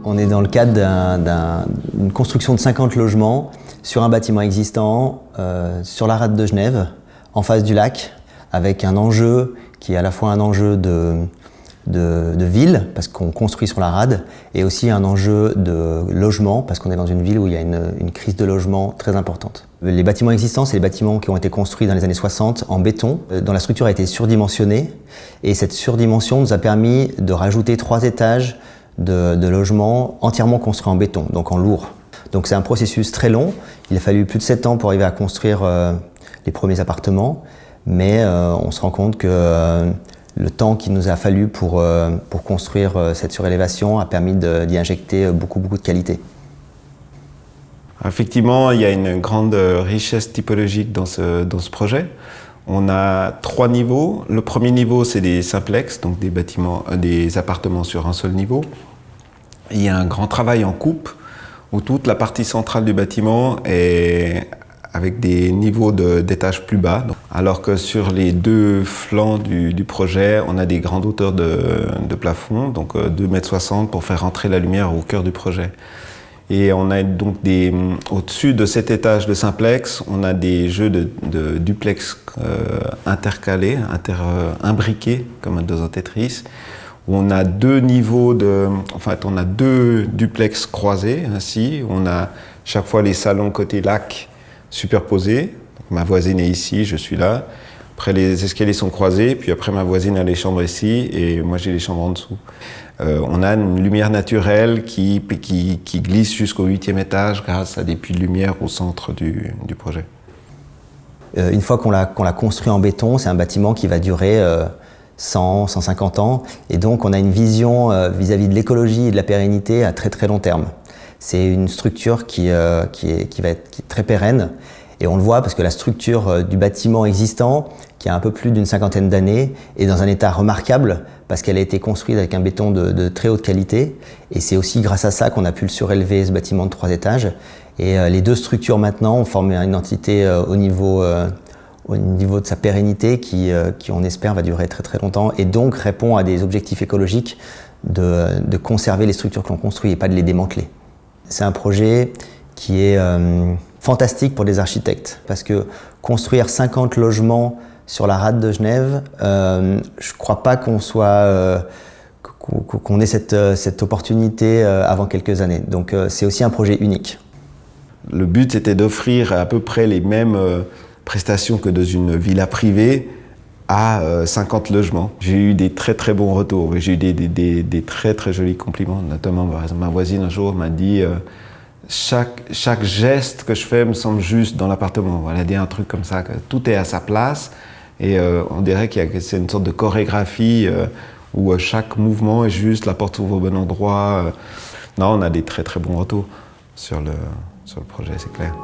On est dans le cadre d'une construction de 50 logements sur un bâtiment existant, sur la rade de Genève, en face du lac, avec un enjeu qui est à la fois un enjeu de ville, parce qu'on construit sur la rade, et aussi un enjeu de logement, parce qu'on est dans une ville où il y a une crise de logement très importante. Les bâtiments existants, c'est les bâtiments qui ont été construits dans les années 60 en béton, dont la structure a été surdimensionnée, et cette surdimension nous a permis de rajouter 3 étages de logements entièrement construits en béton, donc en lourd. Donc c'est un processus très long, il a fallu plus de 7 ans pour arriver à construire les premiers appartements, mais on se rend compte que le temps qu'il nous a fallu pour construire cette surélévation a permis d'y injecter beaucoup de qualité. Effectivement, il y a une grande richesse typologique dans ce projet. On a 3 niveaux. Le premier niveau, c'est des simplex, donc des appartements sur un seul niveau. Il y a un grand travail en coupe où toute la partie centrale du bâtiment est avec des niveaux d'étages plus bas. Alors que sur les 2 flancs du projet, on a des grandes hauteurs de plafond, donc 2,60 m pour faire rentrer la lumière au cœur du projet. Et on a donc au-dessus de cet étage de simplex, on a des jeux de duplex intercalés, imbriqués, comme dans un Tetris, où on a 2 niveaux on a 2 duplex croisés, ainsi. On a chaque fois les salons côté lac superposés. Donc, ma voisine est ici, je suis là. Après, les escaliers sont croisés, puis après, ma voisine a les chambres ici, et moi, j'ai les chambres en dessous. On a une lumière naturelle qui glisse jusqu'au 8e étage grâce à des puits de lumière au centre du projet. Une fois qu'on l'a construit en béton, c'est un bâtiment qui va durer 100, 150 ans, et donc on a une vision vis-à-vis de l'écologie et de la pérennité à très long terme. C'est une structure qui va être très pérenne, et on le voit parce que la structure du bâtiment existant, qui a un peu plus d'une 50aine d'années, est dans un état remarquable parce qu'elle a été construite avec un béton de très haute qualité, et c'est aussi grâce à ça qu'on a pu le surélever, ce bâtiment de 3 étages. Et les 2 structures maintenant ont formé une entité au niveau de sa pérennité qui on espère va durer très longtemps, et donc répond à des objectifs écologiques de conserver les structures que l'on construit et pas de les démanteler. C'est un projet qui est fantastique pour des architectes, parce que construire 50 logements sur la rade de Genève, je ne crois pas qu'on ait cette opportunité avant quelques années. Donc c'est aussi un projet unique. Le but, c'était d'offrir à peu près les mêmes prestations que dans une villa privée à 50 logements. J'ai eu des très bons retours. J'ai eu des très jolis compliments. Notamment, par exemple, ma voisine un jour m'a dit chaque geste que je fais me semble juste dans l'appartement. Elle a dit un truc comme ça, que tout est à sa place. Et on dirait que c'est une sorte de chorégraphie où chaque mouvement est juste, la porte s'ouvre au bon endroit. Non, on a des très bons retours sur le projet, c'est clair.